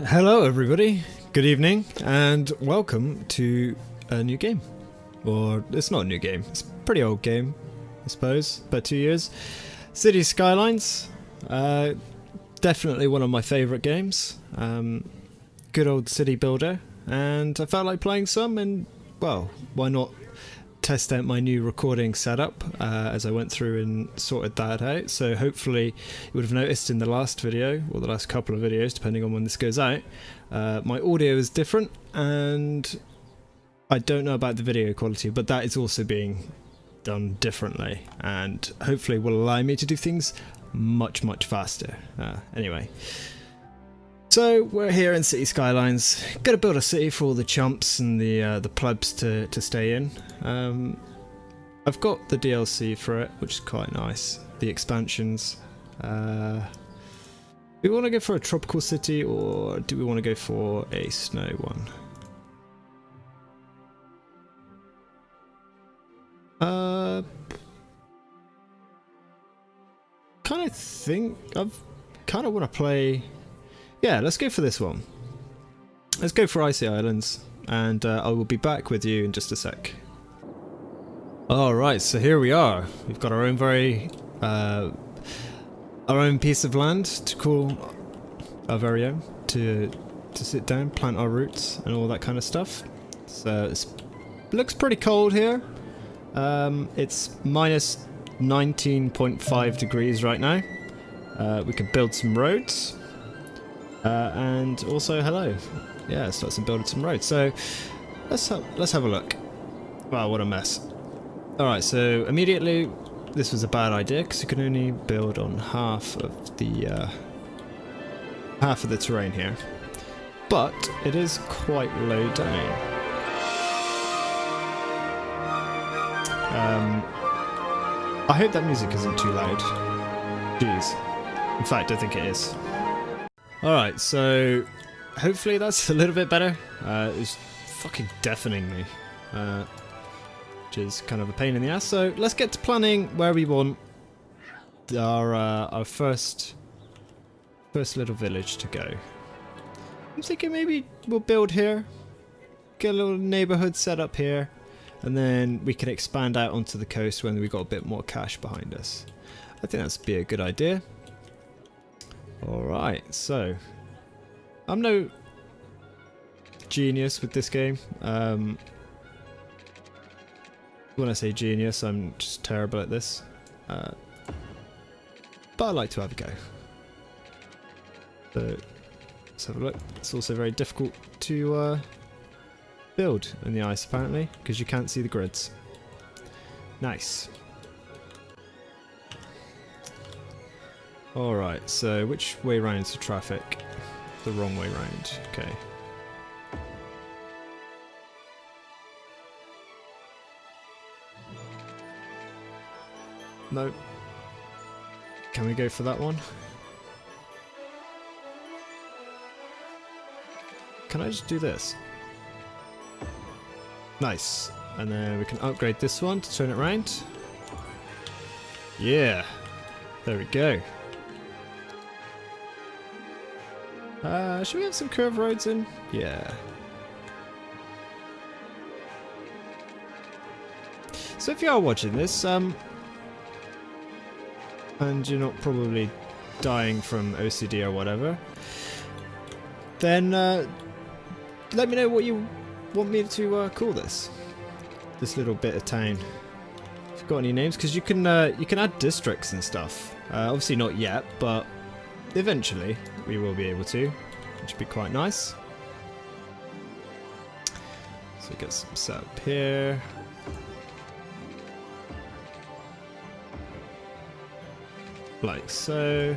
Hello everybody, good evening and welcome to a new game. Or it's not a new game, it's a pretty old game I suppose, about 2 years. City Skylines, definitely one of my favourite games. Good old city builder, and I felt like playing some, and well, why not test out my new recording setup as I went through and sorted that out. So hopefully you would have noticed in the last video, or the last couple of videos depending on when this goes out, my audio is different, and I don't know about the video quality, but that is also being done differently and hopefully will allow me to do things much faster. Anyway, so we're here in City Skylines. Gotta build a city for all the chumps and the plebs to stay in. I've got the DLC for it, which is quite nice. The expansions. Do we want to go for a tropical city, or do we want to go for a snow one? Kind of want to play. Yeah, let's go for this one. Let's go for Icy Islands, and I will be back with you in just a sec. Alright, so here we are. We've got our own our own piece of land to call our very own, to sit down, plant our roots and all that kind of stuff. So it looks pretty cold here. It's minus 19.5 degrees right now. We can build some roads. And also, hello. Yeah, start building some roads. So let's have a look. Wow, what a mess. Alright, so immediately this was a bad idea because you can only build on half of the terrain here. But it is quite low down. I hope that music isn't too loud. Jeez. In fact, I think it is. Alright, so hopefully that's a little bit better. It's fucking deafening me, which is kind of a pain in the ass. So let's get to planning where we want our first little village to go. I'm thinking maybe we'll build here, get a little neighborhood set up here, and then we can expand out onto the coast when we've got a bit more cash behind us. I think that'd be a good idea. Alright, so I'm no genius with this game. When I say genius, I'm just terrible at this. But I like to have a go. So let's have a look. It's also very difficult to build in the ice apparently, because you can't see the grids. Nice. Alright, so which way round is the traffic? The wrong way round, okay. No. Can we go for that one? Can I just do this? Nice. And then we can upgrade this one to turn it around. Yeah. There we go. Should we have some curved roads in? Yeah. So if you are watching this, and you're not probably dying from OCD or whatever, then let me know what you want me to call this little bit of town. If you've got any names, because you can add districts and stuff. Obviously not yet, but eventually we will be able to, which would be quite nice. So get some set up here. Like so.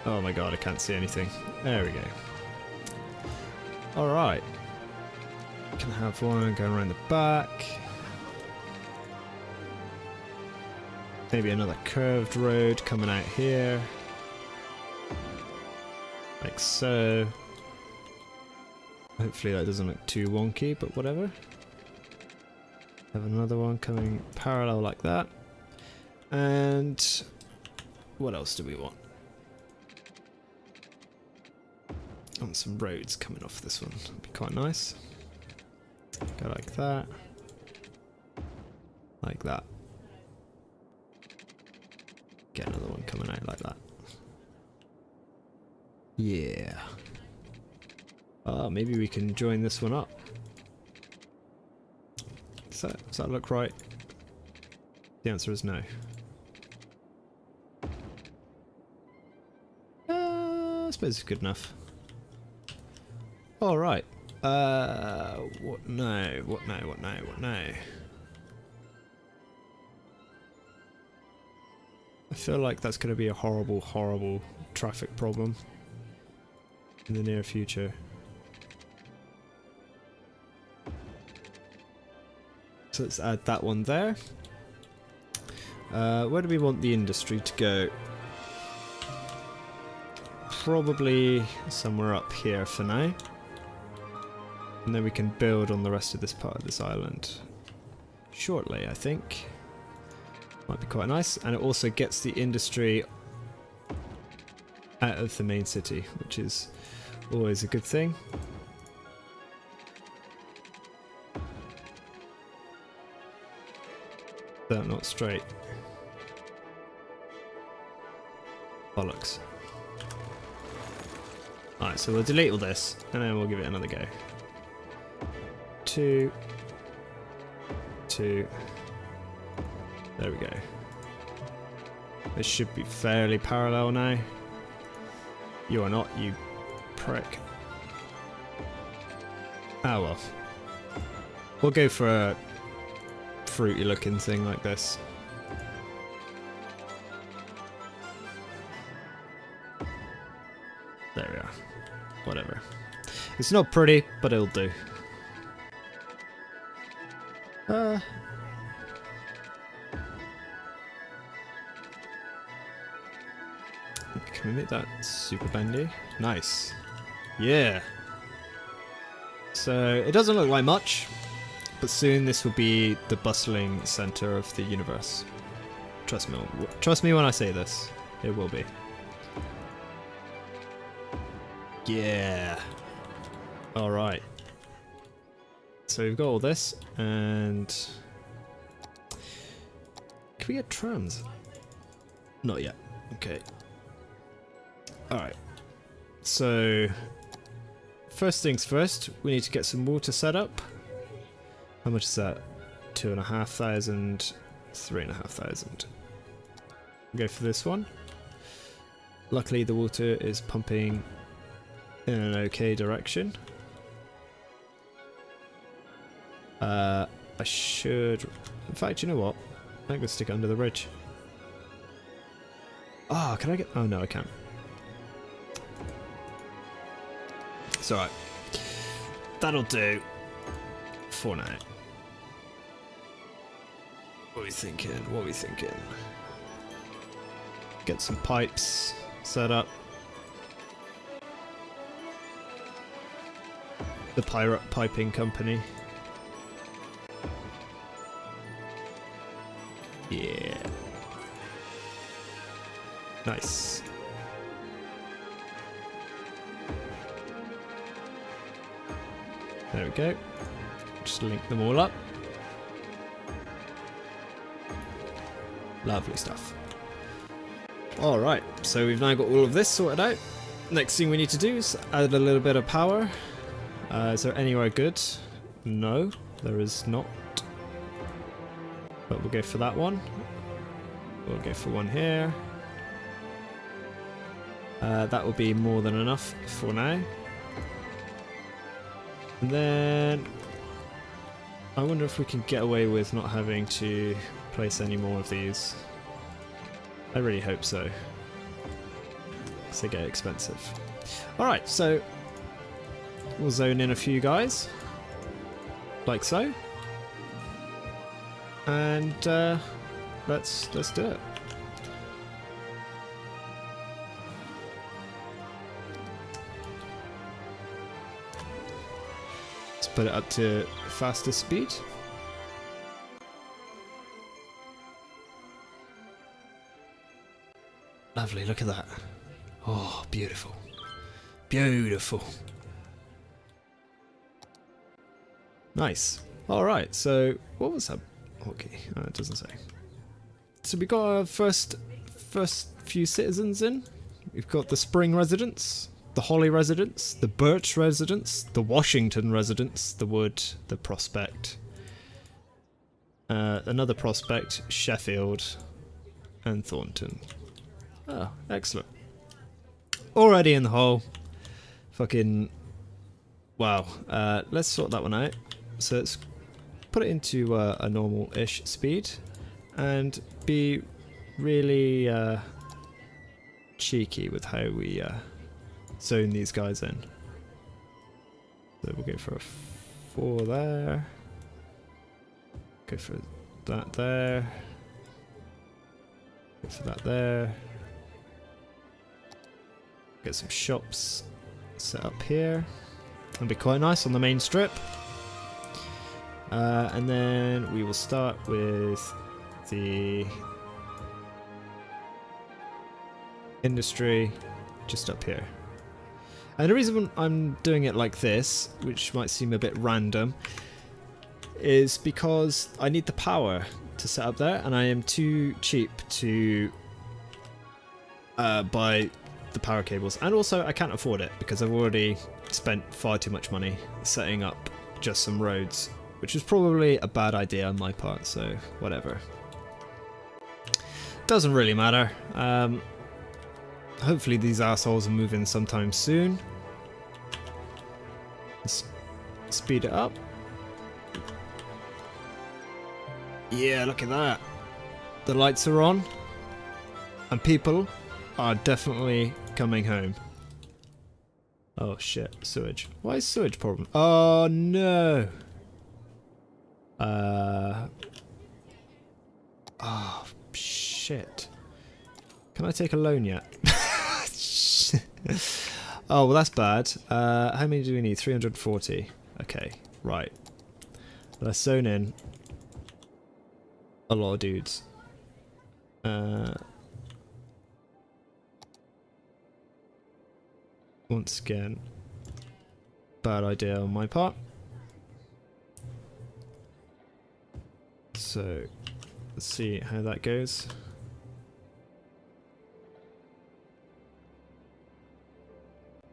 Oh my god, I can't see anything. There we go. Alright. Can have one going around the back. Maybe another curved road coming out here. Like so. Hopefully that doesn't look too wonky, but whatever. Have another one coming parallel like that. And what else do we want? And some roads coming off this one. That'd be quite nice. Go like that. Like that. Get another one coming out like that. Yeah. Ah, maybe we can join this one up. Does that look right? The answer is no. I suppose it's good enough. Alright. What now? What now? What now? What now? I feel like that's going to be a horrible, horrible traffic problem in the near future. So let's add that one there. Where do we want the industry to go? Probably somewhere up here for now. And then we can build on the rest of this part of this island shortly, I think. Might be quite nice. And it also gets the industry out of the main city, which is always a good thing. That not straight. Bollocks. Alright, so we'll delete all this, and then we'll give it another go. 2. There we go. This should be fairly parallel now. You are not, you prick. Ah well. We'll go for a fruity looking thing like this. There we are. Whatever. It's not pretty, but it'll do. Can we make that super bendy? Nice. Yeah. So it doesn't look like much, but soon this will be the bustling center of the universe. Trust me when I say this. It will be. Yeah. All right. So we've got all this, and can we get trams? Not yet. Okay. All right. So first things first, we need to get some water set up. How much is that? 2,500, 3,500. Go for this one. Luckily, the water is pumping in an okay direction. I should... In fact, you know what? I'm going to stick it under the ridge. Ah, can I get... Oh, no, I can't. It's alright. That'll do for now. What are we thinking? What are we thinking? Get some pipes set up. The pirate piping company. Yeah. Nice. There we go. Just link them all up. Lovely stuff. Alright, so we've now got all of this sorted out. Next thing we need to do is add a little bit of power. Is there anywhere good? No, there is not. But we'll go for that one. We'll go for one here. That will be more than enough for now. And then I wonder if we can get away with not having to place any more of these. I really hope so, because they get expensive. Alright, so we'll zone in a few guys, like so, and let's do it. Let's put it up to faster speed. Lovely, look at that. Oh, beautiful. Beautiful. Nice. Alright, so what was that? Okay, it doesn't say. So we got our first few citizens in. We've got the Spring residents, the Holly residents, the Birch residents, the Washington residents, the Wood, the Prospect, another Prospect, Sheffield, and Thornton. Oh, excellent. Already in the hole. Fucking wow. Let's sort that one out. So let's put it into a normal-ish speed and be really cheeky with how we zone these guys in. So we'll go for a 4 there. Go for that there. Go for that there. Get some shops set up here. It'll be quite nice on the main strip. And then we will start with the industry just up here. And the reason I'm doing it like this, which might seem a bit random, is because I need the power to set up there, and I am too cheap to buy the power cables. And also I can't afford it because I've already spent far too much money setting up just some roads, which was probably a bad idea on my part, so whatever. Doesn't really matter. Hopefully these assholes are moving sometime soon. Let's speed it up. Yeah, look at that. The lights are on. And people are definitely coming home. Oh shit, sewage. Why is sewage problem? Oh no. Oh shit. Can I take a loan yet? Oh well, that's bad. How many do we need? 340. Okay, right. Let's zone in a lot of dudes. Once again, bad idea on my part. So let's see how that goes.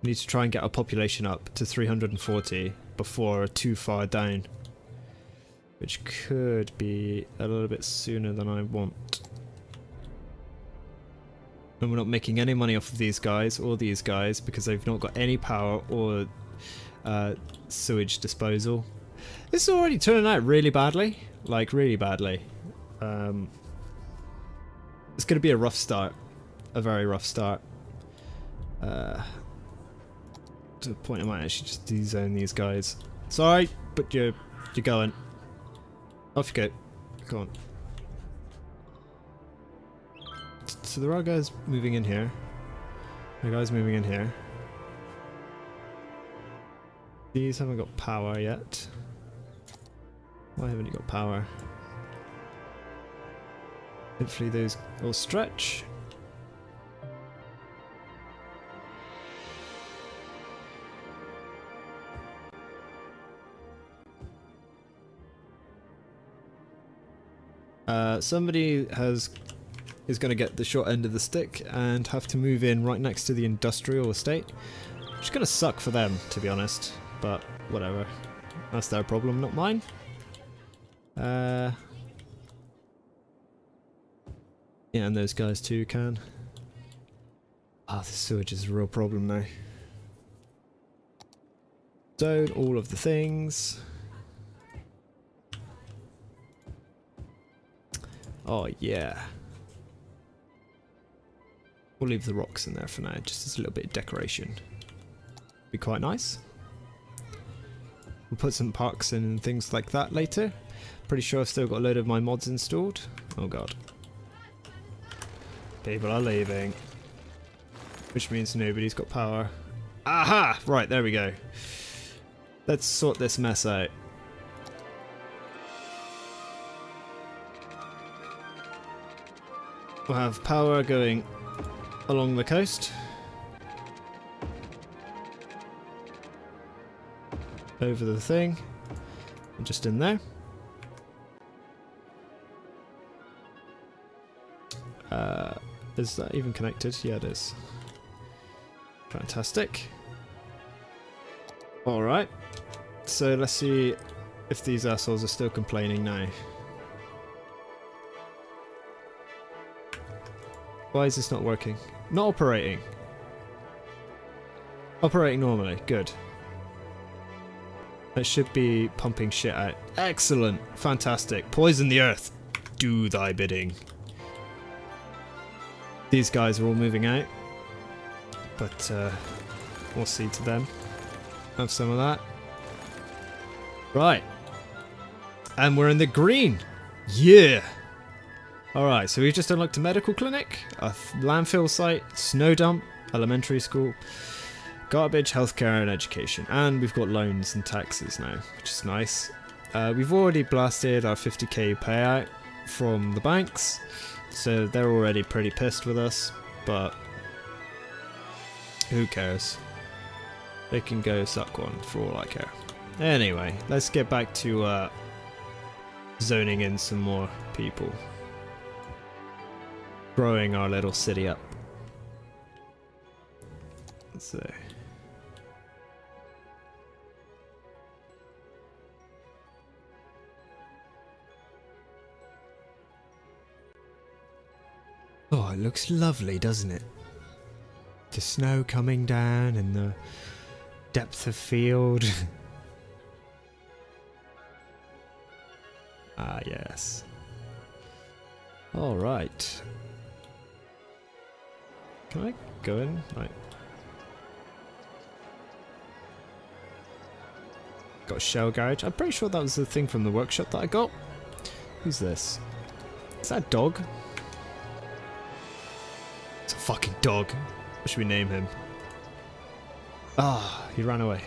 Need to try and get our population up to 340 before too far down, which could be a little bit sooner than I want. And we're not making any money off of these guys or these guys because they've not got any power or sewage disposal. This is already turning out really badly, like really badly. It's going to be a rough start, a very rough start. To the point I might actually just de-zone these guys. Sorry, but you're going. Off you go. Go on. So there are guys moving in here. There are guys moving in here. These haven't got power yet. Why haven't you got power? Hopefully those will stretch. Somebody is going to get the short end of the stick and have to move in right next to the industrial estate, which is going to suck for them, to be honest, but whatever. That's their problem, not mine. Yeah, and those guys too can. Ah, the sewage is a real problem now. Zone all of the things. Oh yeah. We'll leave the rocks in there for now, just as a little bit of decoration. Be quite nice. We'll put some parks in and things like that later. Pretty sure I've still got a load of my mods installed. Oh god. People are leaving. Which means nobody's got power. Aha! Right, there we go. Let's sort this mess out. We'll have power going along the coast. Over the thing. And just in there. Is that even connected? Yeah, it is. Fantastic. Alright. So let's see if these assholes are still complaining now. Why is this not working? Not operating. Operating normally. Good. It should be pumping shit out. Excellent. Fantastic. Poison the earth. Do thy bidding. These guys are all moving out. But we'll see to them. Have some of that. Right. And we're in the green. Yeah. Alright, so we've just unlocked a medical clinic, a landfill site, snow dump, elementary school, garbage, healthcare and education. And we've got loans and taxes now, which is nice. We've already blasted our 50k payout from the banks, so they're already pretty pissed with us, but who cares? They can go suck one for all I care. Anyway, let's get back to zoning in some more people. Growing our little city up. Let's see. Oh, it looks lovely, doesn't it? The snow coming down and the depth of field. Ah, yes. All right. Can I go in? Right. Got a shell garage. I'm pretty sure that was the thing from the workshop that I got. Who's this? Is that a dog? It's a fucking dog. What should we name him? Ah, he ran away.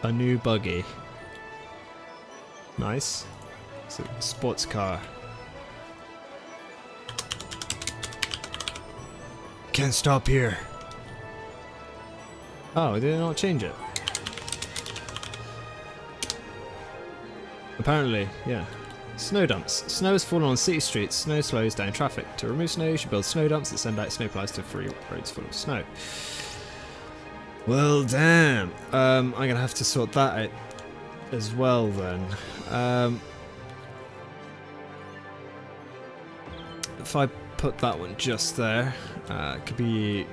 A new buggy. Nice. It's a sports car. Can't stop here. Oh, did it not change it? Apparently, yeah. Snow dumps. Snow has fallen on city streets. Snow slows down traffic. To remove snow, you should build snow dumps that send out snow plows to free roads full of snow. Well, damn. I'm gonna have to sort that out as well then. If I put that one just there, it could be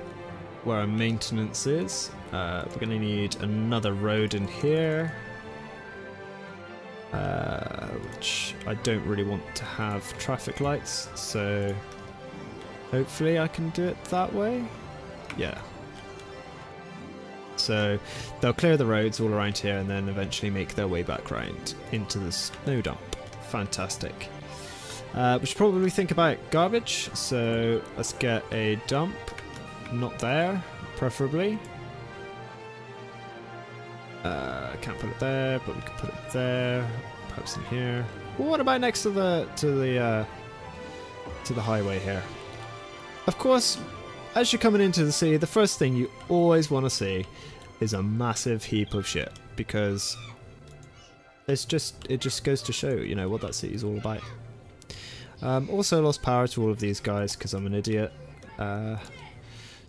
where our maintenance is. We're gonna need another road in here. Which I don't really want to have traffic lights, so hopefully I can do it that way. Yeah. So they'll clear the roads all around here and then eventually make their way back round into the snow dump. Fantastic. We should probably think about garbage, so let's get a dump. Not there, preferably. Can't put it there, but we can put it there. Perhaps in here. Well, what about next to the highway here? Of course, as you're coming into the city, the first thing you always want to see is a massive heap of shit, because it just goes to show, you know, what that city's all about. Also lost power to all of these guys because I'm an idiot.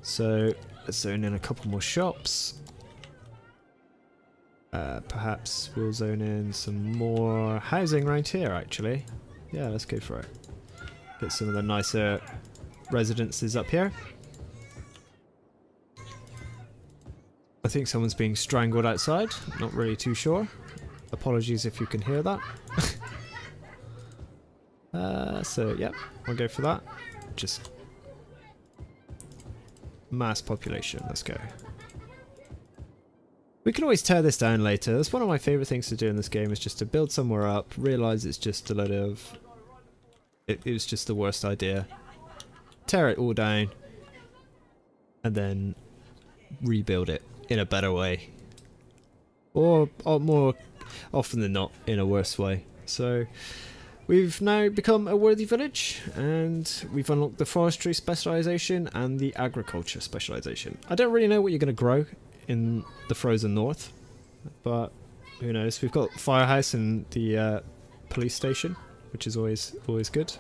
So let's zone in a couple more shops. Perhaps we'll zone in some more housing around here, actually. Yeah, let's go for it. Get some of the nicer residences up here. I think someone's being strangled outside. Not really too sure. Apologies if you can hear that. So, yep, we'll go for that. Just mass population. Let's go. We can always tear this down later. That's one of my favourite things to do in this game, is just to build somewhere up, realise it's just a load of... It was just the worst idea. Tear it all down, and then rebuild it in a better way. Or more often than not, in a worse way. So, We've now become a worthy village, and we've unlocked the forestry specialization and the agriculture specialization. I don't really know what you're going to grow in the frozen north, but who knows. We've got firehouse and the police station, which is always good.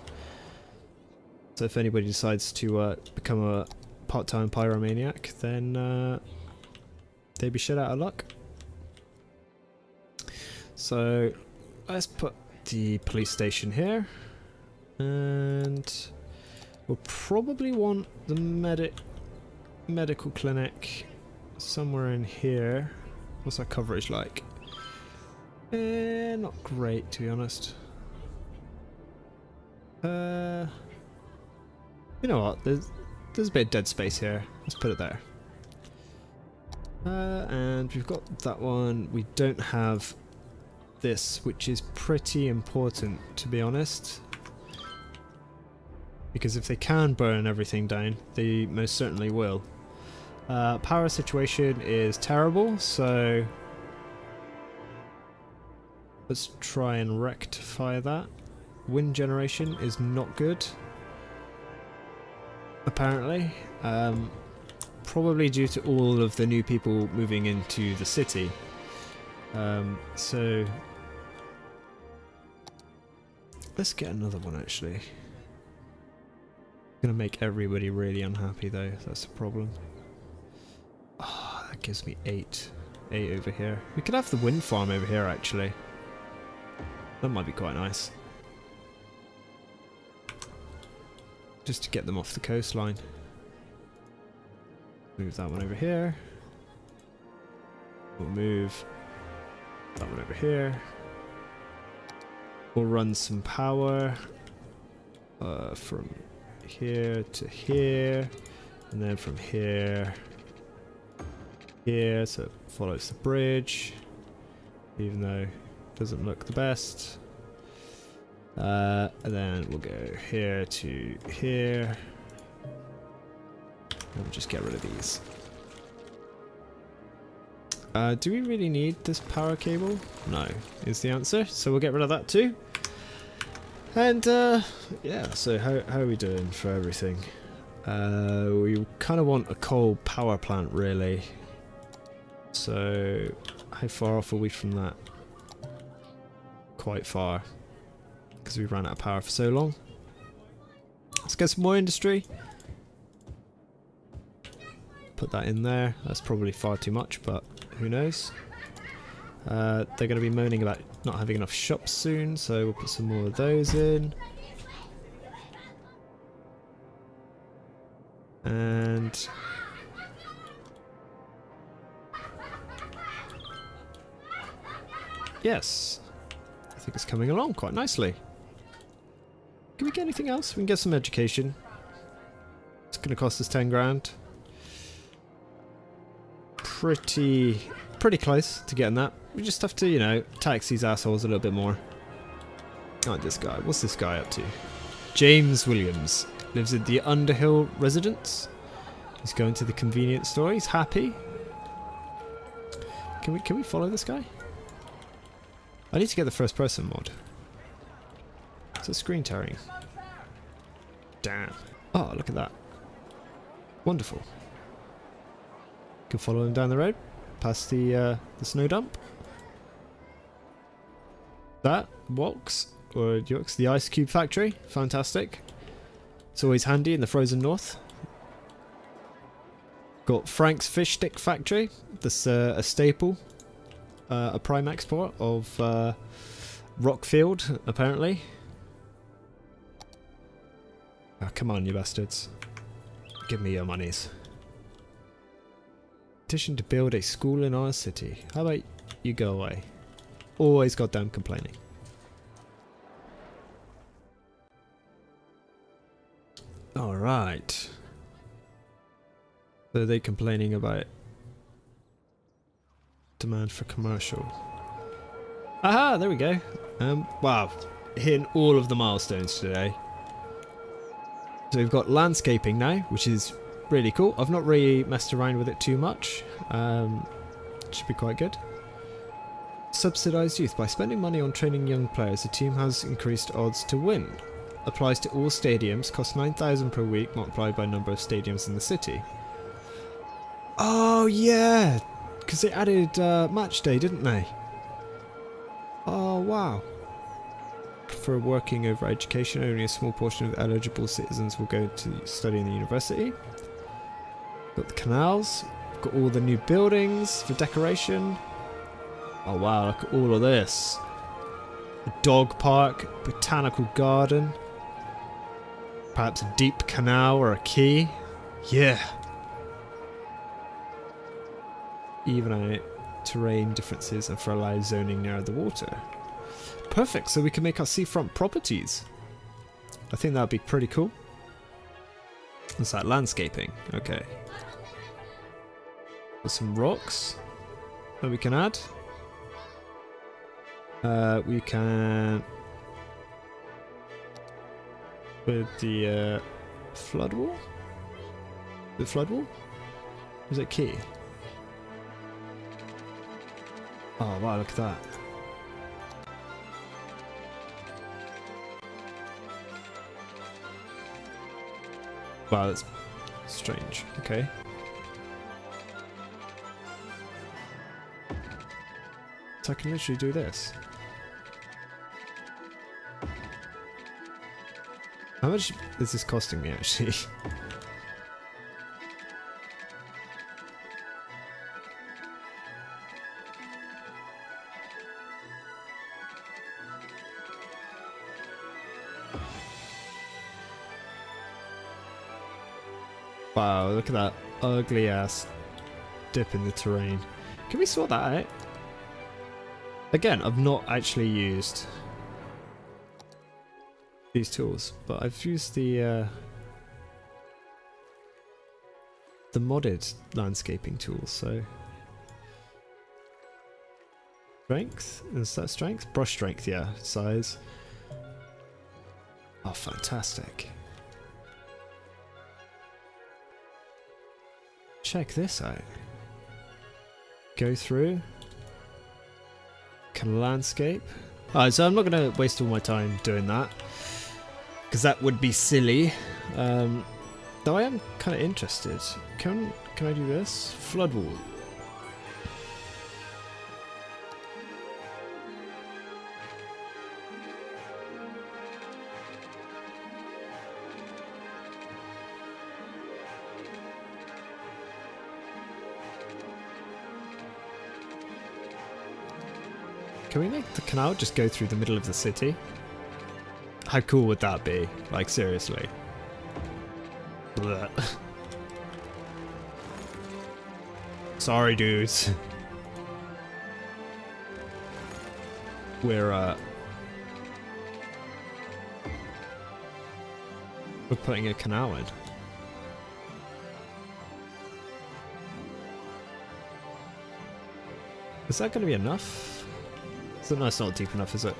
So if anybody decides to become a part-time pyromaniac, then they'd be shit out of luck. So let's put the police station here, and we'll probably want the medical clinic somewhere in here. What's our coverage like? Not great, to be honest. You know what? There's a bit of dead space here. Let's put it there. And we've got that one. We don't have this, which is pretty important, to be honest, because if they can burn everything down, they most certainly will. Power situation is terrible, so let's try and rectify that. Wind generation is not good, apparently, probably due to all of the new people moving into the city. So let's get another one, actually. Gonna make everybody really unhappy though, that's the problem. Oh, that gives me 8 over here. We could have the wind farm over here, actually. That might be quite nice, just to get them off the coastline. Move that one over here. We'll move that one over here. We'll run some power from here to here, and then from here so it follows the bridge, even though it doesn't look the best. And then we'll go here to here, and we'll just get rid of these. Do we really need this power cable? No, is the answer. So we'll get rid of that too. And yeah, so how are we doing for everything? We kind of want a coal power plant, really. So how far off are we from that? Quite far, because we ran out of power for so long. Let's get some more industry. Put that in there. That's probably far too much, but who knows. They're going to be moaning about not having enough shops soon, so we'll put some more of those in. And yes, I think it's coming along quite nicely. Can we get anything else? We can get some education. It's going to cost us 10 grand. Pretty close to getting that. We just have to, you know, tax these assholes a little bit more. Oh, this guy. What's this guy up to? James Williams lives at the Underhill residence. He's going to the convenience store. He's happy. Can we follow this guy? I need to get the first person mod. It's a screen tearing. Damn. Oh, look at that. Wonderful. Can follow him down the road, past the snow dump. That Walks or Yorks, the ice cube factory, fantastic. It's always handy in the frozen north. Got Frank's fish stick factory. That's a staple, a prime export of Rockfield, apparently. Oh, come on, you bastards! Give me your monies. Petition to build a school in our city. How about you go away? Always goddamn complaining. Alright. So they're complaining about demand for commercial. Aha, there we go. Wow, hitting all of the milestones today. So we've got landscaping now, which is really cool. I've not really messed around with it too much. Should be quite good. Subsidised youth. By spending money on training young players, the team has increased odds to win. Applies to all stadiums. Costs 9,000 per week, multiplied by number of stadiums in the city. Oh yeah! Because they added match day, didn't they? Oh wow. For working over education, only a small portion of eligible citizens will go to study in the university. Got the canals. Got all the new buildings for decoration. Oh wow, look at all of this. A dog park, botanical garden. Perhaps a deep canal or a quay. Yeah. Even out terrain differences and for allowed zoning near the water. Perfect, so we can make our seafront properties. I think that would be pretty cool. What's that? Landscaping. Okay. There's some rocks that we can add. We can... with the flood wall? The flood wall? Is it key? Oh wow, look at that. Wow, that's strange. Okay. So I can literally do this. How much is this costing me actually? Wow, look at that ugly ass dip in the terrain. Can we sort that out? Again, I've not actually used these tools, but I've used the modded landscaping tools, so strength, is that strength? Brush strength, yeah, size. Oh, fantastic. Check this out. Go through. Can landscape. Alright, so I'm not going to waste all my time doing that, because that would be silly. Though I am kind of interested. Can I do this? Flood wall. Can we make the canal just go through the middle of the city? How cool would that be? Like, seriously. Blech. Sorry, dudes. We're putting a canal in. Is that going to be enough? No, it's not deep enough, is it?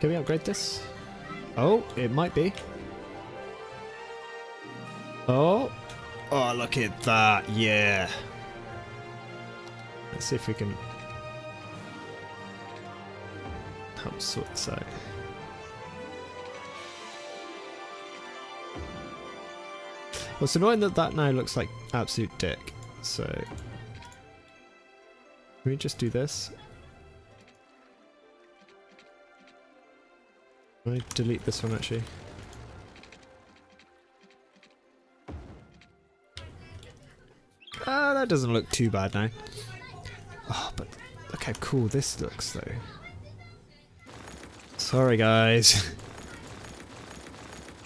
Can we upgrade this? Oh, it might be. Oh. Oh, look at that. Yeah. Let's see if we can help sort this out. Well, it's annoying that that now looks like absolute dick. So, can we just do this? Can I delete this one actually? Ah, that doesn't look too bad now. Oh, but look how cool this looks though. Sorry guys.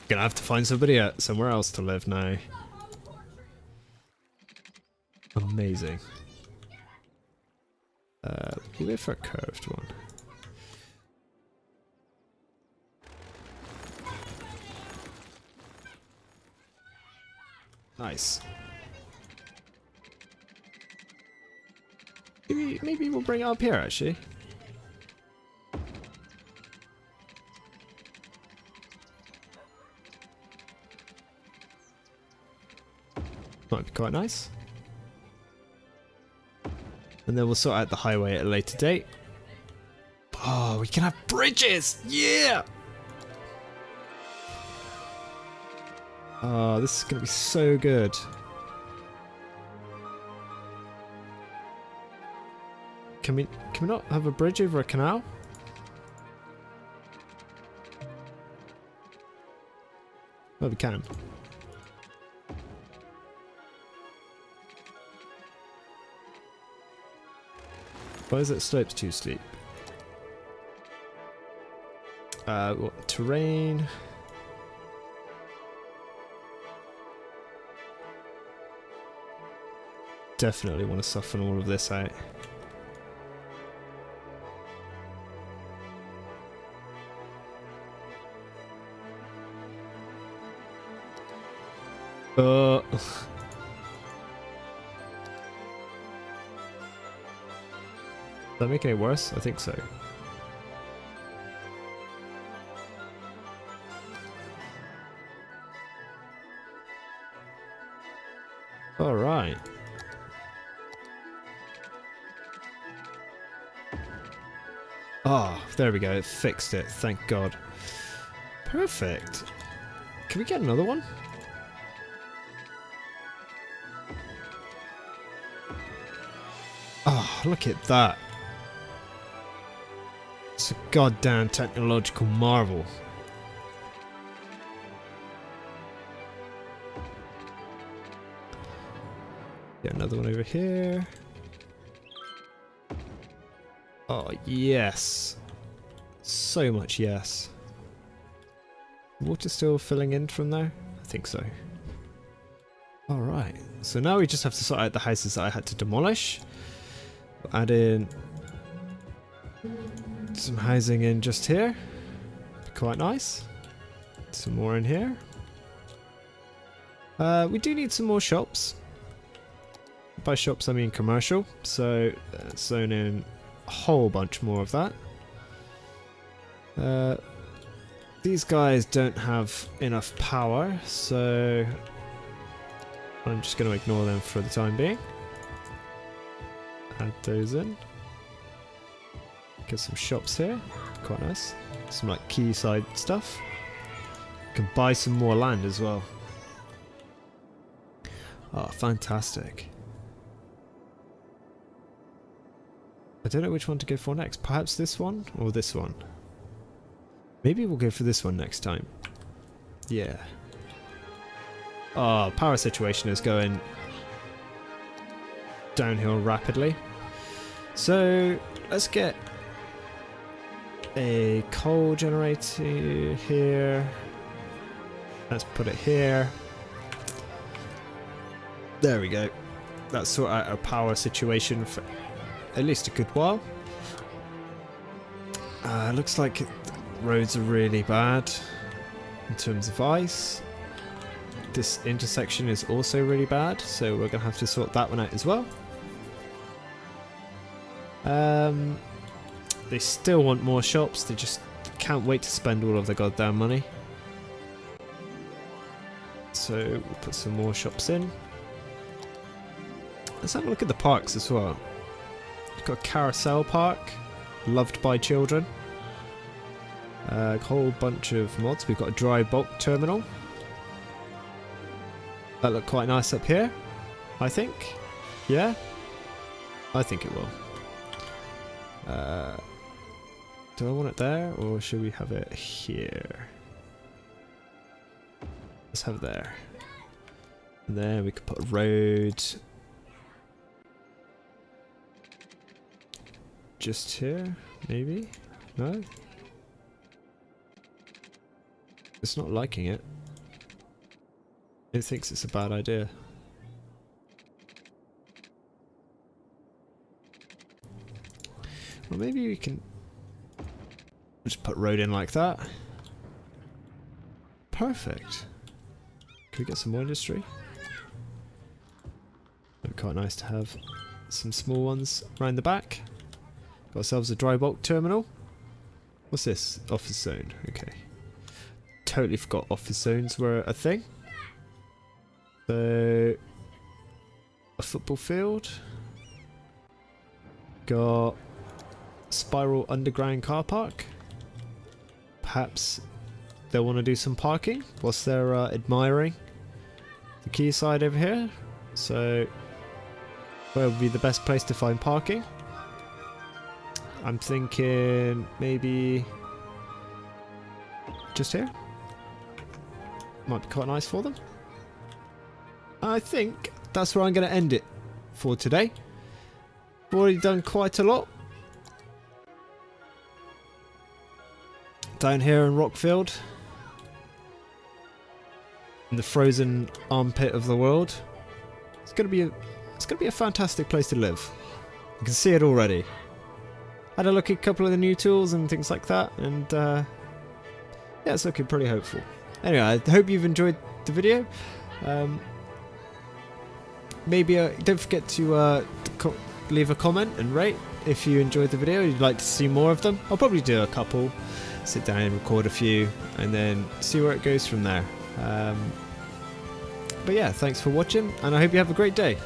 Gonna have to find somebody somewhere else to live now. Amazing. We'll go for a curved one. Nice. Maybe we'll bring it up here actually. Might be quite nice. And then we'll sort out the highway at a later date. Oh, we can have bridges! Yeah! Oh, this is going to be so good. Can we not have a bridge over a canal? Well, we can. Why is it slopes too steep? What, terrain? Definitely want to soften all of this out. Does that make it any worse? I think so. Alright. Ah, there we go. It fixed it. Thank God. Perfect. Can we get another one? Oh, look at that. It's a goddamn technological marvel. Get another one over here. Oh, yes. So much yes. Water still filling in from there? I think so. Alright, so now we just have to sort out the houses that I had to demolish. We'll add in some housing in just here. Be quite nice. Some more in here. We do need some more shops. By shops I mean commercial, so zone in a whole bunch more of that. These guys don't have enough power, so I'm just going to ignore them for the time being. Add those in. Get some shops here, quite nice. Some like quayside stuff. Can buy some more land as well. Oh, fantastic. I don't know which one to go for next. Perhaps this one or this one? Maybe we'll go for this one next time. Yeah. Oh, power situation is going downhill rapidly. So let's get a coal generator here. Let's put it here. There we go. That's sort out our power situation for at least a good while. Looks like roads are really bad in terms of ice. This intersection is also really bad, so we're going to have to sort that one out as well. They still want more shops, they just can't wait to spend all of their goddamn money. So we'll put some more shops in. Let's have a look at the parks as well. We've got a carousel park, loved by children. A whole bunch of mods. We've got a dry bulk terminal. That looked quite nice up here, I think. Yeah? I think it will. Do I want it there, or should we have it here? Let's have it there. And then we could put a road just here, maybe? No? It's not liking it. It thinks it's a bad idea. Well, maybe we can just put road in like that. Perfect. Can we get some more industry? It'd be quite nice to have some small ones around the back. Got ourselves a dry bulk terminal. What's this? Office zone. Okay. Totally forgot office zones were a thing. So, a football field. got Spiral Underground Car Park. Perhaps they'll want to do some parking whilst they're admiring the quayside over here. So where would be the best place to find parking? I'm thinking maybe just here. Might be quite nice for them. I think that's where I'm going to end it for today. I've already done quite a lot. Down here in Rockfield, in the frozen armpit of the world. It's gonna be a fantastic place to live. You can see it already. Had a look at a couple of the new tools and things like that, and yeah, it's looking pretty hopeful. Anyway, I hope you've enjoyed the video. Maybe don't forget to leave a comment and rate if you enjoyed the video. You'd like to see more of them. I'll probably do a couple. Sit down and record a few and then see where it goes from there. But yeah, thanks for watching and I hope you have a great day.